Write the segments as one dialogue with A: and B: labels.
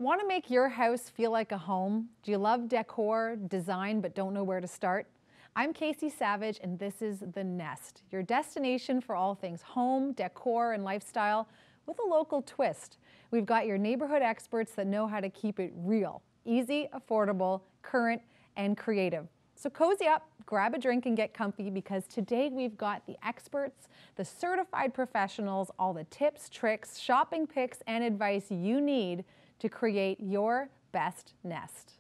A: Want to make your house feel like a home? Do you love decor, design, but don't know where to start? I'm Kasie Savage, and this is The Nest, your destination for all things home, decor, and lifestyle with a local twist. We've got your neighborhood experts that know how to keep it real, easy, affordable, current, and creative. So cozy up, grab a drink, and get comfy, because today we've got the experts, the certified professionals, all the tips, tricks, shopping picks, and advice you need to create your best nest.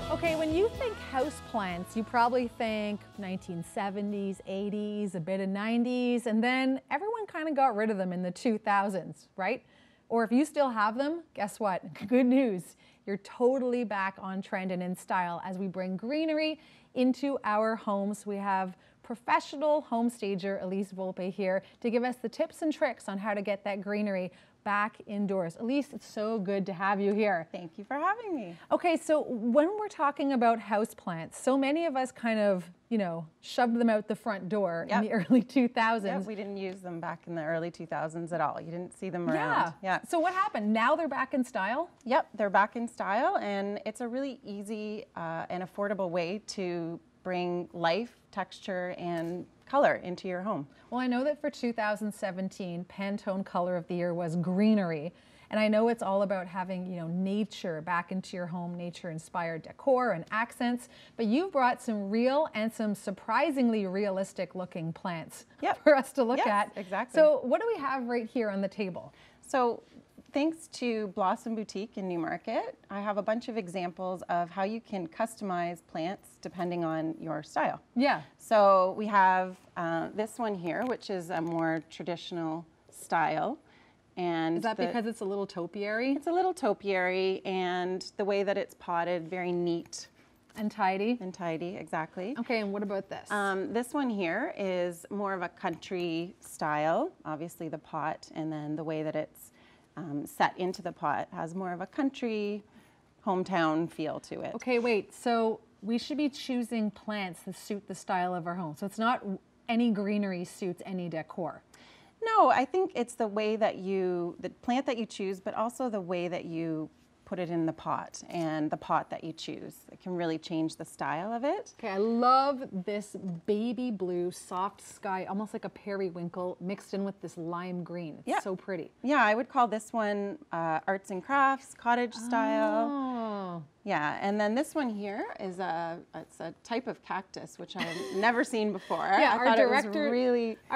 A: Okay, when you think houseplants, you probably think 1970s, 80s, a bit of 90s, and then everyone kind of got rid of them in the 2000s, right? Or if you still have them, guess what? Good news. You're totally back on trend and in style as we bring greenery into our homes. We have professional home stager Elise Volpe here to give us the tips and tricks on how to get that greenery back indoors. Elise, it's so good to have you here.
B: Thank you for having me.
A: Okay, so when we're talking about houseplants, so many of us kind of, shoved them out the front door in the early 2000s.
B: Yeah, we didn't use them back in the early 2000s at all. You didn't see them around.
A: Yeah. So what happened? Now they're back in style?
B: Yep, they're back in style, and it's a really easy and affordable way to bring life, texture, and color into your home.
A: Well, I know that for 2017, Pantone Color of the Year was greenery. And I know it's all about having, nature back into your home, nature-inspired decor and accents. But you've brought some real and some surprisingly realistic-looking plants for us to look at.
B: Exactly.
A: So what do we have right here on the table?
B: So thanks to Blossom Boutique in Newmarket, I have a bunch of examples of how you can customize plants depending on your style.
A: Yeah.
B: So we have this one here, which is a more traditional style. And
A: is that because it's a little topiary?
B: It's a little topiary, and the way that it's potted, very neat.
A: And tidy?
B: And tidy, exactly.
A: Okay, and what about this?
B: This one here is more of a country style. Obviously the pot, and then the way that it's set into the pot has more of a country, hometown feel to it.
A: Okay, wait, so we should be choosing plants that suit the style of our home. So it's not any greenery suits any decor.
B: No, I think it's the way that the plant that you choose, but also the way that you put it in the pot and the pot that you choose. It can really change the style of it.
A: Okay, I love this baby blue, soft sky, almost like a periwinkle mixed in with this lime green. It's so pretty.
B: Yeah, I would call this one arts and crafts, cottage style.
A: Oh.
B: Yeah, and then this one here is it's a type of cactus, which I've never seen before.
A: Yeah,
B: our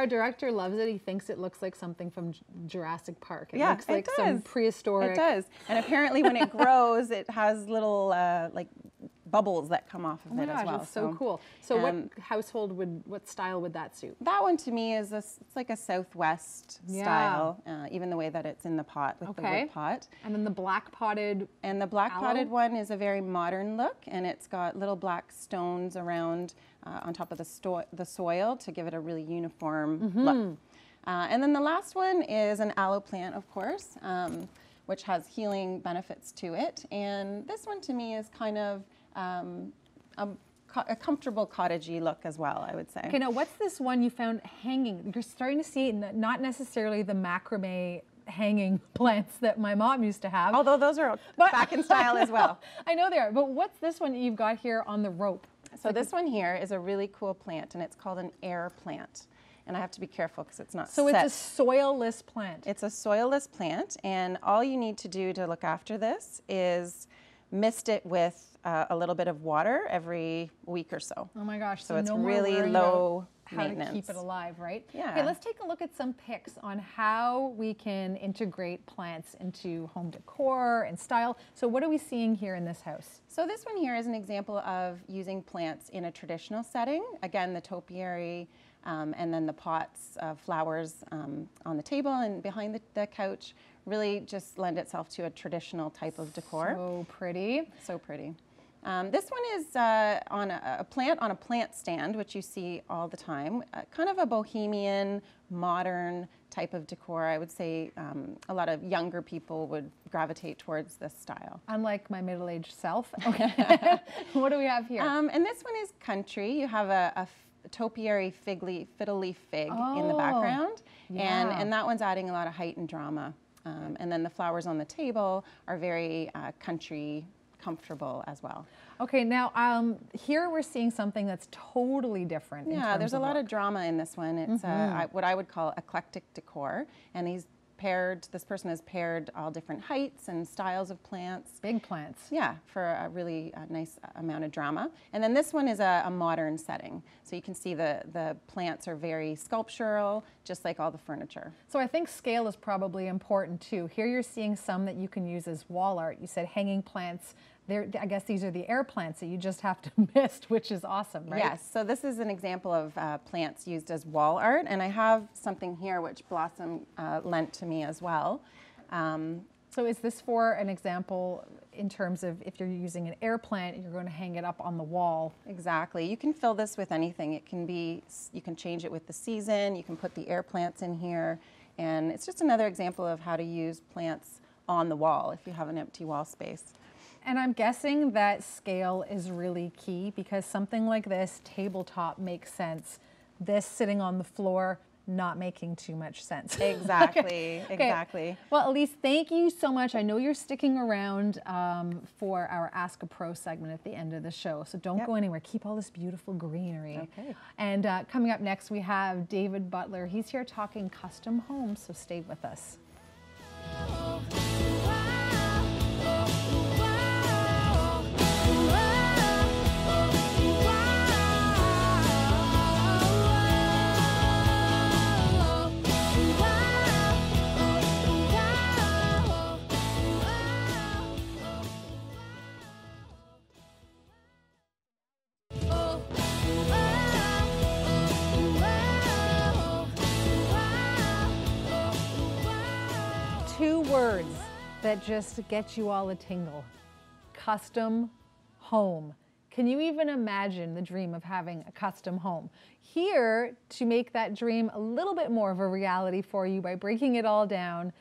A: director loves it. He thinks it looks like something from Jurassic Park. It looks like
B: does.
A: some prehistoric.
B: It does, and apparently when it grows, it has little like bubbles that come off of it as well.
A: It's so cool. So what style would that suit?
B: That one to me is it's like a Southwest style, even the way that it's in the pot with the wood pot.
A: And then the black potted.
B: And the black potted one is a very modern look, and it's got little black stones around on top of the soil to give it a really uniform look. And then the last one is an aloe plant, of course, which has healing benefits to it. And this one to me is kind of a comfortable cottagey look as well, I would say.
A: Okay, now what's this one you found hanging? You're starting to see not necessarily the macrame hanging plants that my mom used to have.
B: Although those are back in style as well.
A: I know they are, but what's this one that you've got here on the rope?
B: So this one here is a really cool plant, and it's called an air plant. And I have to be careful because it's not
A: So it's a soilless plant.
B: It's a soilless plant, and all you need to do to look after this is mist it with a little bit of water every week or so.
A: Oh my gosh,
B: so it's
A: no
B: really low maintenance.
A: How to keep it alive, right?
B: Yeah.
A: Okay, let's take a look at some pics on how we can integrate plants into home decor and style. So what are we seeing here in this house?
B: So this one here is an example of using plants in a traditional setting. Again, the topiary, and then the pots of flowers on the table and behind the couch really just lend itself to a traditional type of decor.
A: So pretty.
B: So pretty. This one is on a plant on a plant stand, which you see all the time. Kind of a bohemian, modern type of decor. I would say a lot of younger people would gravitate towards this style.
A: Unlike my middle-aged self. Okay. What do we have here?
B: And this one is country. You have a topiary fiddle leaf fig in the background, and that one's adding a lot of height and drama. And then the flowers on the table are very country, comfortable as well.
A: Okay, now here we're seeing something that's totally different.
B: Yeah, there's a lot of drama in this one. It's what I would call eclectic decor, and this person has paired all different heights and styles of plants.
A: Big plants.
B: Yeah, for a really nice amount of drama. And then this one is a modern setting. So you can see the plants are very sculptural, just like all the furniture.
A: So I think scale is probably important too. Here you're seeing some that you can use as wall art. You said hanging plants. I guess these are the air plants that you just have to mist, which is awesome, right?
B: Yes, so this is an example of plants used as wall art, and I have something here which Blossom lent to me as well.
A: So is this for an example in terms of if you're using an air plant, you're going to hang it up on the wall?
B: Exactly. You can fill this with anything. It can be, you can change it with the season, you can put the air plants in here, and it's just another example of how to use plants on the wall if you have an empty wall space.
A: And I'm guessing that scale is really key because something like this, tabletop, makes sense. This sitting on the floor, not making too much sense.
B: Exactly,
A: Okay.
B: exactly.
A: Well, Elise, thank you so much. I know you're sticking around for our Ask a Pro segment at the end of the show, so don't go anywhere. Keep all this beautiful greenery.
B: Okay.
A: And coming up next, we have David Butler. He's here talking custom homes, so stay with us. Two words that just get you all a tingle. Custom home. Can you even imagine the dream of having a custom home? Here to make that dream a little bit more of a reality for you by breaking it all down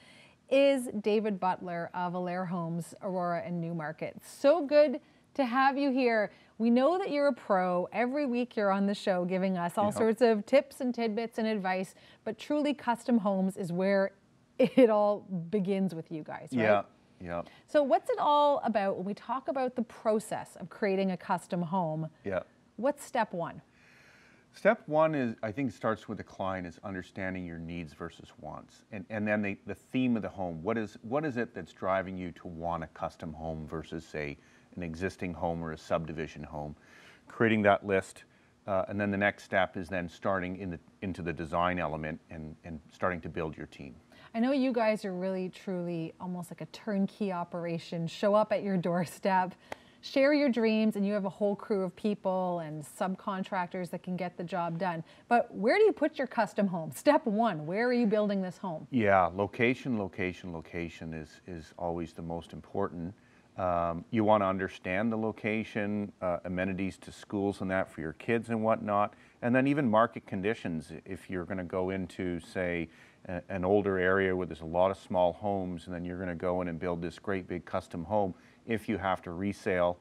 A: is David Butler of Allaire Homes, Aurora and Newmarket. So good to have you here. We know that you're a pro. Every week you're on the show giving us all sorts of tips and tidbits and advice, but truly custom homes is where it all begins with you guys, right?
C: Yeah, yeah.
A: So what's it all about when we talk about the process of creating a custom home?
C: Yeah.
A: What's step one?
C: Step one is, I think, starts with the client is understanding your needs versus wants. And then the theme of the home. What is it that's driving you to want a custom home versus, say, an existing home or a subdivision home? Creating that list. And then the next step is then starting into the design element and starting to build your team.
A: I know you guys are really, truly almost like a turnkey operation. Show up at your doorstep, share your dreams, and you have a whole crew of people and subcontractors that can get the job done. But where do you put your custom home? Step one, where are you building this home?
C: Yeah, location is always the most important. You want to understand the location, amenities to schools and that for your kids and whatnot, and then even market conditions. If you're going to go into, say, an older area where there's a lot of small homes, and then you're going to go in and build this great big custom home, if you have to resale,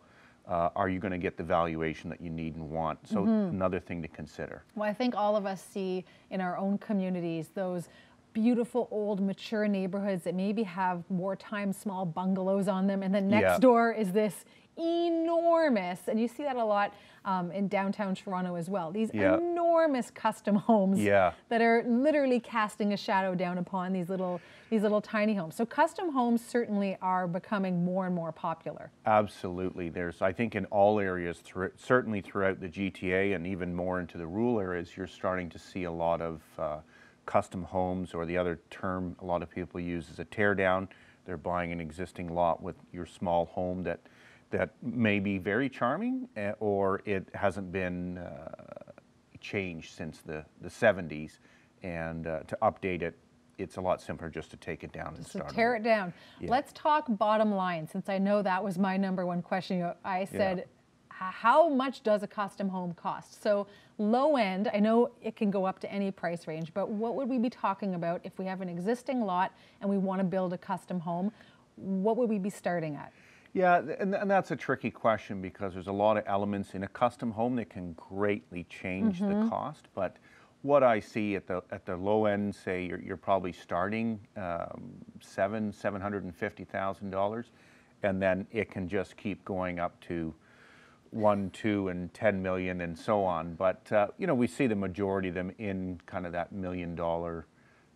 C: are you going to get the valuation that you need and want? So another thing to consider.
A: Well, I think all of us see in our own communities those beautiful old mature neighborhoods that maybe have wartime small bungalows on them, and then next door is this enormous, and you see that a lot in downtown Toronto as well, these enormous custom homes that are literally casting a shadow down upon these little tiny homes. So custom homes certainly are becoming more and more popular.
C: Absolutely. There's, I think in all areas, certainly throughout the GTA and even more into the rural areas, you're starting to see a lot of custom homes, or the other term a lot of people use is a tear down. They're buying an existing lot with your small home that may be very charming, or it hasn't been changed since the 70s, and to update it it's a lot simpler just to take it down and
A: So
C: start
A: tear
C: over.
A: it down.
C: Yeah.
A: Let's talk bottom line, since I know that was my number one question. I said, how much does a custom home cost? So low end, I know it can go up to any price range, but what would we be talking about if we have an existing lot and we want to build a custom home? What would we be starting at?
C: Yeah, and that's a tricky question because there's a lot of elements in a custom home that can greatly change the cost. But what I see at the low end, say you're probably starting $750,000, and then it can just keep going up to 1, 2, and 10 million, and so on. But you know, we see the majority of them in kind of that $1 million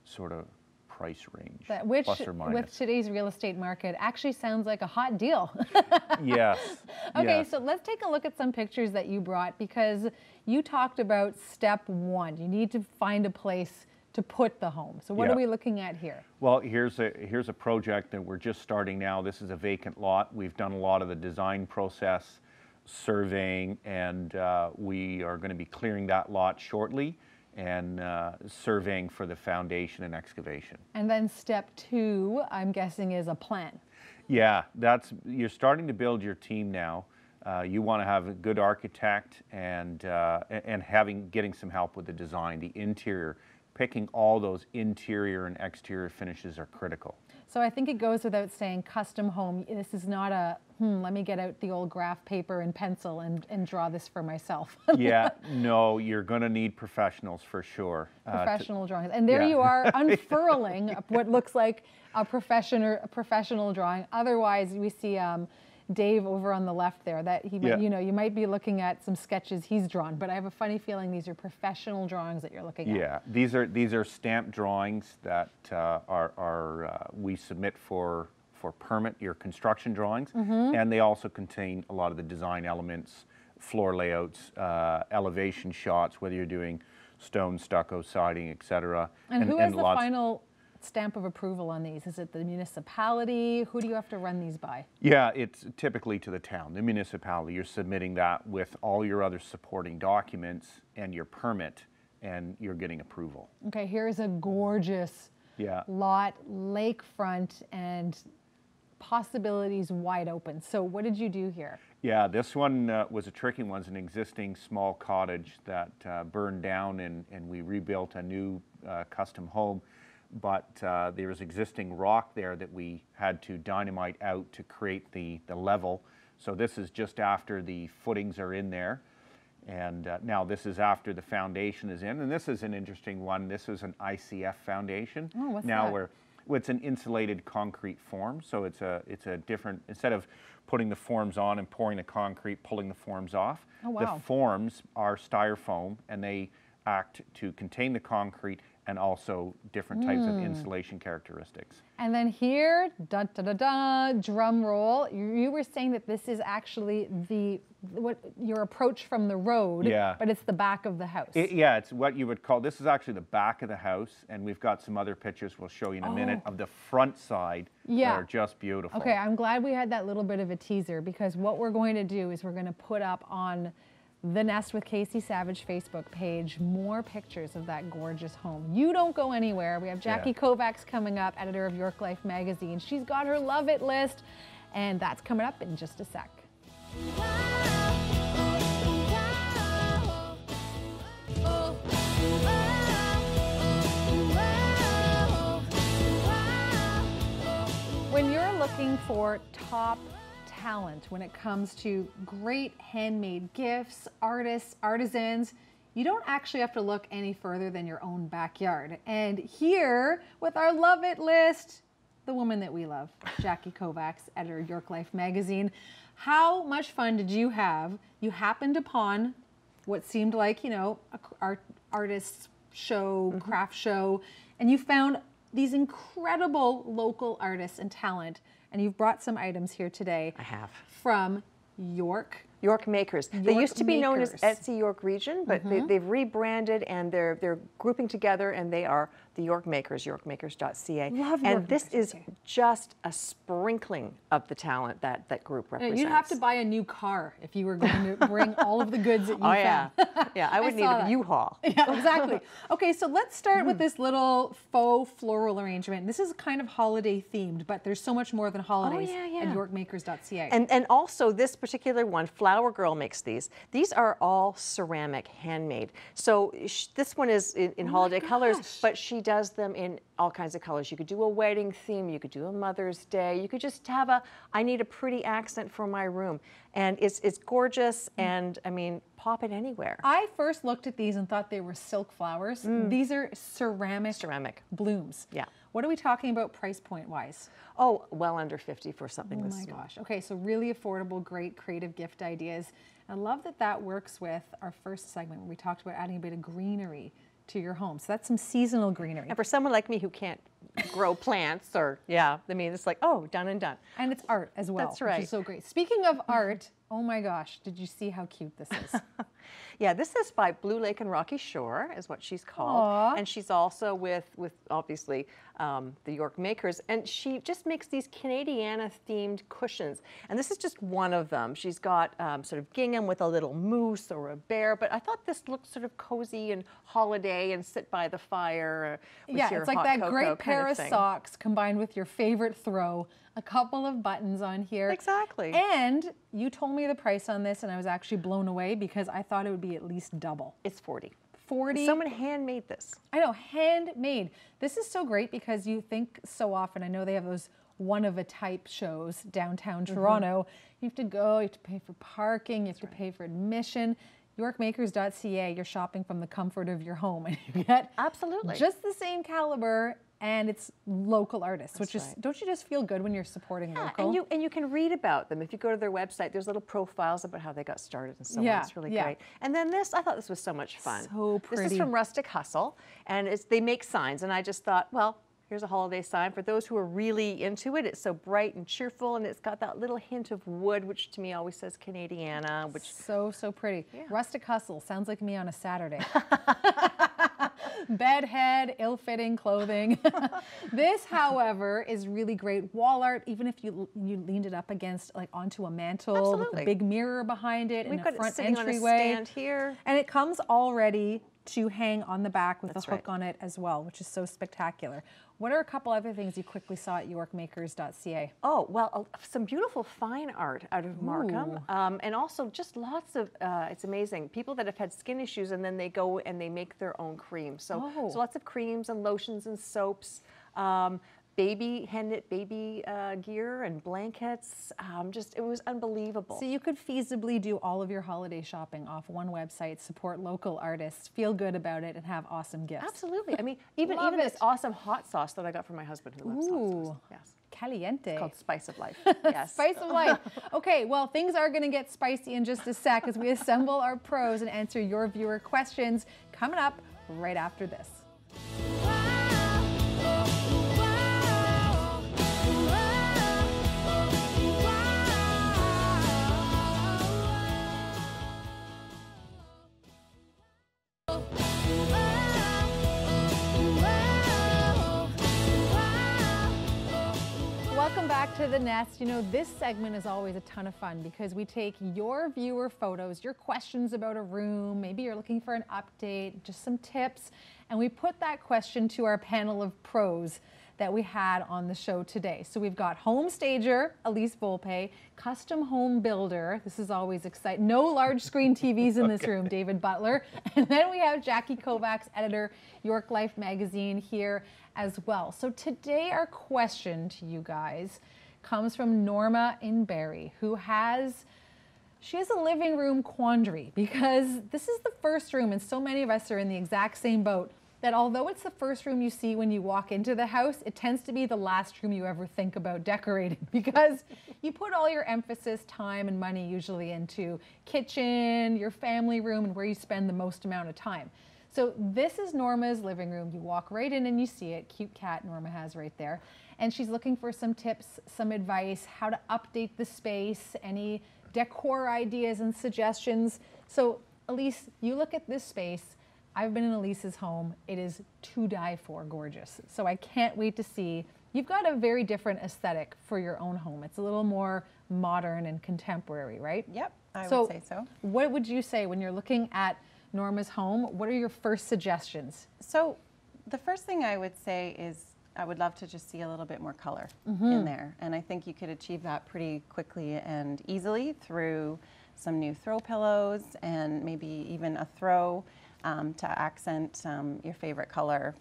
C: sort of price range,
A: Which,
C: plus or minus.
A: with today's real estate market, actually sounds like a hot deal.
C: Yes.
A: Okay,
C: yes.
A: so let's take a look at some pictures that you brought, because you talked about step one. You need to find a place to put the home. So what
C: Yeah.
A: are we looking at here?
C: Well, here's a project that we're just starting now. This is a vacant lot. We've done a lot of the design process, surveying, and we are going to be clearing that lot shortly and surveying for the foundation and excavation.
A: And then step two, I'm guessing, is a plan.
C: Yeah, you're starting to build your team now. You want to have a good architect and getting some help with the design, the interior. Picking all those interior and exterior finishes are critical.
A: So I think it goes without saying, custom home, this is not a, let me get out the old graph paper and pencil and draw this for myself.
C: Yeah, no, you're going to need professionals for sure.
A: Professional drawings. And there
C: yeah.
A: you are, unfurling what looks like a professional drawing. Otherwise, we see Dave over on the left there, that he,
C: Yeah.
A: you know, you might be looking at some sketches he's drawn, but I have a funny feeling these are professional drawings that you're looking at.
C: Yeah, these are stamped drawings that we submit for permit, your construction drawings, and they also contain a lot of the design elements, floor layouts, elevation shots, whether you're doing stone, stucco, siding, etc.
A: And who has the final stamp of approval on these? Is it the municipality? Who do you have to run these by?
C: Yeah, it's typically to the town, the municipality. You're submitting that with all your other supporting documents and your permit, and you're getting approval.
A: Okay, here's a gorgeous lot, lakefront, and possibilities wide open. So what did you do here?
C: Yeah, this one was a tricky one. It's an existing small cottage that burned down, and we rebuilt a new custom home. But there was existing rock there that we had to dynamite out to create the level. So this is just after the footings are in there. And now this is after the foundation is in. And this is an interesting one. This is an ICF foundation.
A: Oh, what's
C: now
A: that?
C: It's an insulated concrete form. So it's a different, instead of putting the forms on and pouring the concrete, pulling the forms off.
A: Oh, wow.
C: The forms are styrofoam, and they act to contain the concrete and also different types of insulation characteristics.
A: And then here, da da da da, drum roll. You were saying that this is actually your approach from the road, but it's the back of the house.
C: Yeah, it's what you would call, this is actually the back of the house, and we've got some other pictures we'll show you in a minute of the front side that are just beautiful.
A: Okay, I'm glad we had that little bit of a teaser, because what we're going to do is we're going to put up on the Nest with Kasie Savage Facebook page more pictures of that gorgeous home. You don't go anywhere. We have Jackie Kovacs coming up, editor of York Life magazine. She's got her Love It list, and that's coming up in just a sec. When you're looking for top talent when it comes to great handmade gifts, artists, artisans, you don't actually have to look any further than your own backyard. And here, with our Love It list, the woman that we love, Jackie Kovacs, editor of York Life magazine. How much fun did you have? You happened upon what seemed like, you know, an artist's show, craft show, and you found these incredible local artists and talent. And you've brought some items here today.
D: I have.
A: From York,
D: York Makers. They used to be known as Etsy York Region, but they've rebranded and they're grouping together, and they are the York Makers, yorkmakers.ca. And this is just a sprinkling of the talent that group represents.
A: You'd have to buy a new car if you were going to bring all of the goods that you found.
D: Yeah, I would need a U-Haul.
A: Yeah, exactly. Okay, so let's start with this little faux floral arrangement. This is kind of holiday themed, but there's so much more than holidays at yorkmakers.ca.
D: And also this particular one, Flower Girl makes these. These are all ceramic, handmade. So this one is in holiday colors, but she does them in all kinds of colors. You could do a wedding theme, you could do a Mother's Day, you could just have I need a pretty accent for my room. And it's gorgeous, and I mean, pop it anywhere.
A: I first looked at these and thought they were silk flowers. These are ceramic blooms.
D: Yeah.
A: What are we talking about price point wise?
D: Oh, well under 50 for something this small.
A: Oh my gosh. Okay, so really affordable, great creative gift ideas. I love that works with our first segment where we talked about adding a bit of greenery to your home. So that's some seasonal greenery.
D: And for someone like me who can't grow plants I mean, it's like, oh, done and done.
A: And it's art as well.
D: That's right.
A: Which is so great. Speaking of art, oh my gosh, did you see how cute this is?
D: Yeah, this is by Blue Lake and Rocky Shore, is what she's called.
A: Aww.
D: And she's also with obviously the York Makers. And she just makes these Canadiana-themed cushions. And this is just one of them. She's got sort of gingham with a little moose or a bear. But I thought this looked sort of cozy and holiday and sit by the fire with your
A: it's like
D: hot
A: that
D: cocoa
A: great pair
D: kind
A: of
D: thing.
A: socks combined with your favorite throw. A couple of buttons on here.
D: Exactly.
A: And you told me the price on this, and I was actually blown away because I thought it would be at least double.
D: It's 40.
A: 40.
D: Someone handmade this.
A: I know, handmade. This is so great because you think so often, I know they have those one-of-a-type shows downtown Toronto. You have to go, you have to pay for parking, you have to pay for admission. Yorkmakers.ca, you're shopping from the comfort of your home, and you get just the same caliber, and it's local artists, which is, don't you just feel good when you're supporting local?
D: And you can read about them. If you go to their website, there's little profiles about how they got started and so on. It's really great. And then this, I thought this was so much fun.
A: So pretty.
D: This is from Rustic Hustle, and they make signs, and I just thought, well, here's a holiday sign. For those who are really into it, it's so bright and cheerful, and it's got that little hint of wood, which to me always says Canadiana. Which
A: so pretty. Yeah. Rustic Hustle, sounds like me on a Saturday. Bedhead, ill-fitting clothing. This, however, is really great wall art, even if you leaned it up against, like onto a mantle with a big mirror behind it and a front entryway.
D: On a stand here.
A: And it comes all ready to hang on the back with a hook on it as well, which is so spectacular. What are a couple other things you quickly saw at yorkmakers.ca?
D: Oh, well, some beautiful fine art out of Markham. And also just lots of, it's amazing, people that have had skin issues and then they go and they make their own cream. So lots of creams and lotions and soaps. Hand-knit baby gear and blankets. It was unbelievable.
A: So you could feasibly do all of your holiday shopping off one website, support local artists, feel good about it, and have awesome gifts.
D: Absolutely. I mean, even this awesome hot sauce that I got from my husband who loves hot sauce. Yes.
A: Caliente.
D: It's called Spice of Life. Yes.
A: Spice of Life. Okay, well, things are going to get spicy in just a sec as we assemble our pros and answer your viewer questions coming up right after this. Welcome back to The Nest. You know, this segment is always a ton of fun because we take your viewer photos, your questions about a room, maybe you're looking for an update, just some tips, and we put that question to our panel of pros that we had on the show today. So we've got home stager, Elise Volpe, custom home builder, this is always exciting, no large screen TVs in this room, David Butler, and then we have Jackie Kovacs, editor, York Life magazine here as well. So today our question to you guys comes from Norma in Barrie, who she has a living room quandary because this is the first room, and so many of us are in the exact same boat, that although it's the first room you see when you walk into the house, it tends to be the last room you ever think about decorating because you put all your emphasis, time, and money usually into kitchen, your family room, and where you spend the most amount of time. So this is Norma's living room. You walk right in and you see it. Cute cat Norma has right there. And she's looking for some tips, some advice, how to update the space, any decor ideas and suggestions. So Elise, you look at this space. I've been in Elise's home. It is to die for gorgeous. So I can't wait to see. You've got a very different aesthetic for your own home. It's a little more modern and contemporary, right?
B: Yep, I would say so.
A: What would you say when you're looking at Norma's home? What are your first suggestions?
B: So the first thing I would say is I would love to just see a little bit more color in there. And I think you could achieve that pretty quickly and easily through some new throw pillows and maybe even a throw to accent your favorite color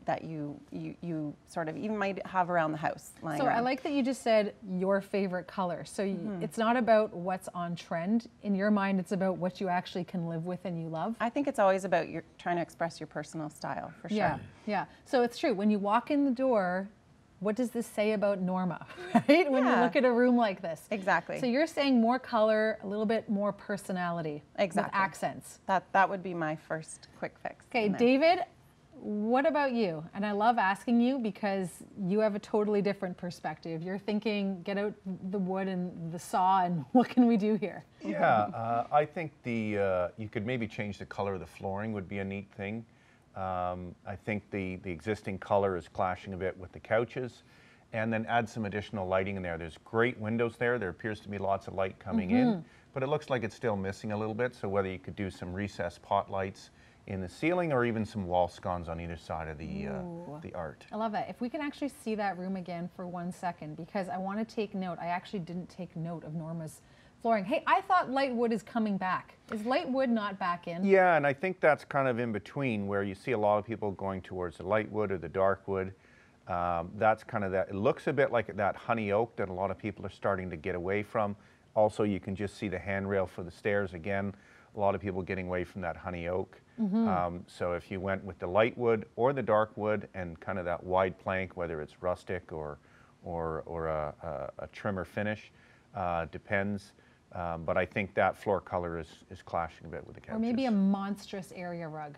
B: that you sort of even might have around the house lying
A: So
B: around.
A: I like that you just said your favorite color. So it's not about what's on trend. In your mind, it's about what you actually can live with and you love.
B: I think it's always about trying to express your personal style, for sure.
A: Yeah, yeah. So it's true. When you walk in the door, what does this say about Norma, right? When you look at a room like this.
B: Exactly.
A: So you're saying more color, a little bit more personality.
B: Exactly.
A: With accents.
B: That would be my first quick fix.
A: Okay, David, what about you? And I love asking you because you have a totally different perspective. You're thinking, get out the wood and the saw and what can we do here?
C: Yeah, I think you could maybe change the color of the flooring would be a neat thing. I think the existing color is clashing a bit with the couches, and then add some additional lighting in there. There's great windows there. There appears to be lots of light coming in, but it looks like it's still missing a little bit. So whether you could do some recessed pot lights in the ceiling or even some wall sconces on either side of the art.
A: I love that. If we can actually see that room again for 1 second, because I want to take note. I actually didn't take note of Norma's flooring. Hey, I thought light wood is coming back. Is light wood not back in?
C: Yeah, and I think that's kind of in between where you see a lot of people going towards the light wood or the dark wood. That's kind of that. It looks a bit like that honey oak that a lot of people are starting to get away from. Also, you can just see the handrail for the stairs again. A lot of people getting away from that honey oak. So if you went with the light wood or the dark wood and kind of that wide plank, whether it's rustic or a trimmer finish, depends. But I think that floor color is clashing a bit with the couches.
A: Or maybe a monstrous area rug.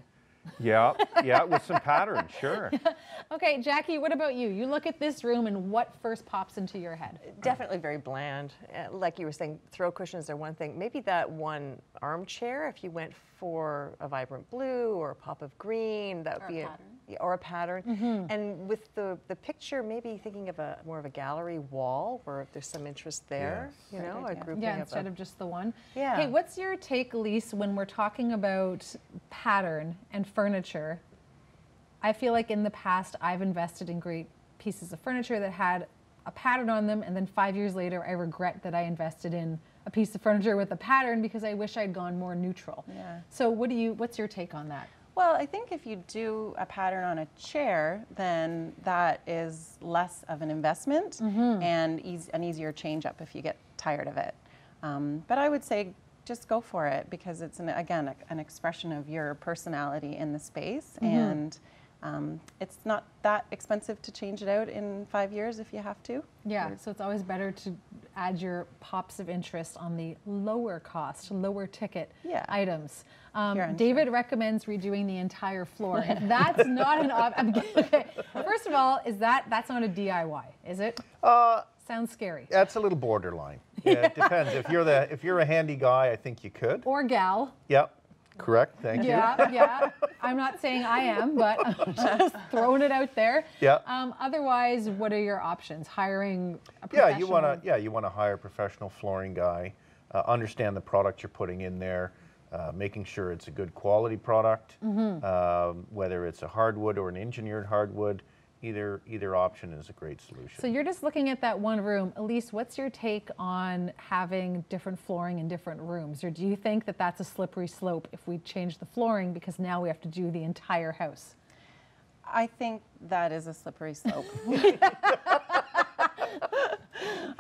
C: Yeah, yeah, with some pattern, sure.
A: Okay, Jackie, what about you? You look at this room and what first pops into your head?
D: Definitely very bland. Like you were saying, throw cushions are one thing. Maybe that one armchair, if you went for a vibrant blue or a pop of green, that would be or a pattern. And with the picture, maybe thinking of more of a gallery wall where there's some interest there.
C: Yes.
D: You know, a grouping
A: Yeah, instead of just the one.
D: Yeah.
A: Hey, what's your take, Elise, when we're talking about pattern and furniture? I feel like in the past I've invested in great pieces of furniture that had a pattern on them, and then 5 years later I regret that I invested in a piece of furniture with a pattern because I wish I'd gone more neutral.
B: Yeah.
A: So what's your take on that?
B: Well, I think if you do a pattern on a chair, then that is less of an investment and an easier change up if you get tired of it. But I would say just go for it because it's, again, an expression of your personality in the space. And it's not that expensive to change it out in 5 years if you have to.
A: Yeah, so it's always better to add your pops of interest on the lower cost, lower ticket items. David recommends redoing the entire floor. If that's not an option, okay. First of all, that's not a DIY, is it? Sounds scary.
E: That's a little borderline. Yeah, it depends. If you're a handy guy, I think you could.
A: Or gal.
E: Yep. Correct. Thank you.
A: Yeah. I'm not saying I am, but I'm just throwing it out there.
E: Yeah.
A: Otherwise, what are your options? Hiring a professional?
E: You want to hire a professional flooring guy, understand the product you're putting in there, making sure it's a good quality product, whether it's a hardwood or an engineered hardwood. Either option is a great solution.
A: So you're just looking at that one room. Elise, what's your take on having different flooring in different rooms? Or do you think that that's a slippery slope if we change the flooring because now we have to do the entire house?
B: I think that is a slippery slope.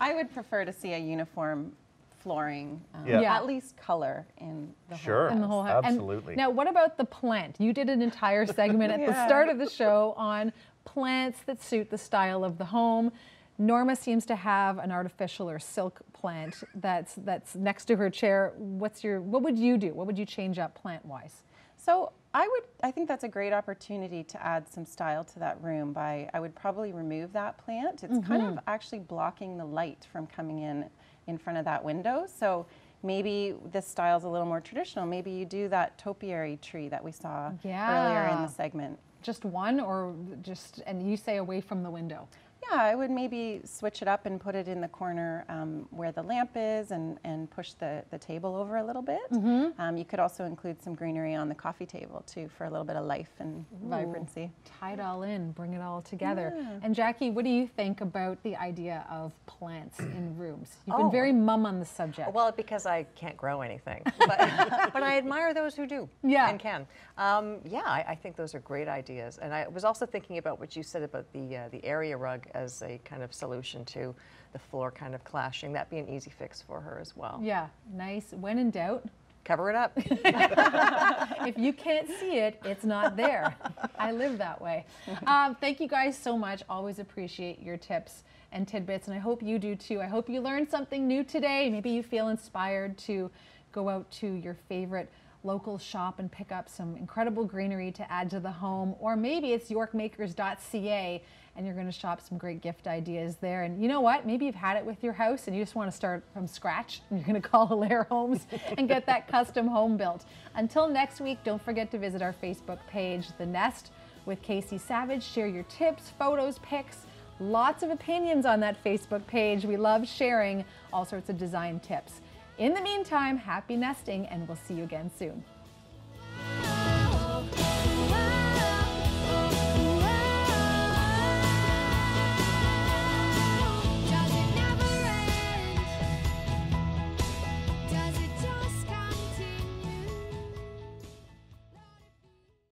B: I would prefer to see a uniform flooring, at least color in the whole house.
E: Absolutely.
A: And now, what about the plant? You did an entire segment at the start of the show on plants that suit the style of the home. Norma seems to have an artificial or silk plant that's next to her chair. What would you do? What would you change up plant-wise?
B: So I think that's a great opportunity to add some style to that room I would probably remove that plant. It's kind of actually blocking the light from coming in in front of that window. So maybe this style's a little more traditional. Maybe you do that topiary tree that we saw earlier in the segment.
A: Just one, or just, and you say away from the window?
B: Yeah, I would maybe switch it up and put it in the corner where the lamp is, and push the table over a little bit. You could also include some greenery on the coffee table too, for a little bit of life and vibrancy.
A: Tie it all in, bring it all together. And Jackie, what do you think about the idea of plants in rooms? You've been very mum on the subject.
D: Well, because I can't grow anything, but I admire those who do and can. Yeah, I think those are great ideas. And I was also thinking about what you said about the area rug as a kind of solution to the floor kind of clashing. That'd be an easy fix for her as well.
A: Yeah, nice. When in doubt,
D: cover it up.
A: If you can't see it, it's not there. I live that way. Thank you guys so much. Always appreciate your tips and tidbits, and I hope you do too. I hope you learned something new today. Maybe you feel inspired to go out to your favorite local shop and pick up some incredible greenery to add to the home, or maybe it's yorkmakers.ca and you're going to shop some great gift ideas there. And you know what? Maybe you've had it with your house and you just want to start from scratch, and you're going to call Hilaire Homes and get that custom home built. Until next week, don't forget to visit our Facebook page, The Nest with Kasie Savage. Share your tips, photos, pics, lots of opinions on that Facebook page. We love sharing all sorts of design tips. In the meantime, happy nesting, and we'll see you again soon.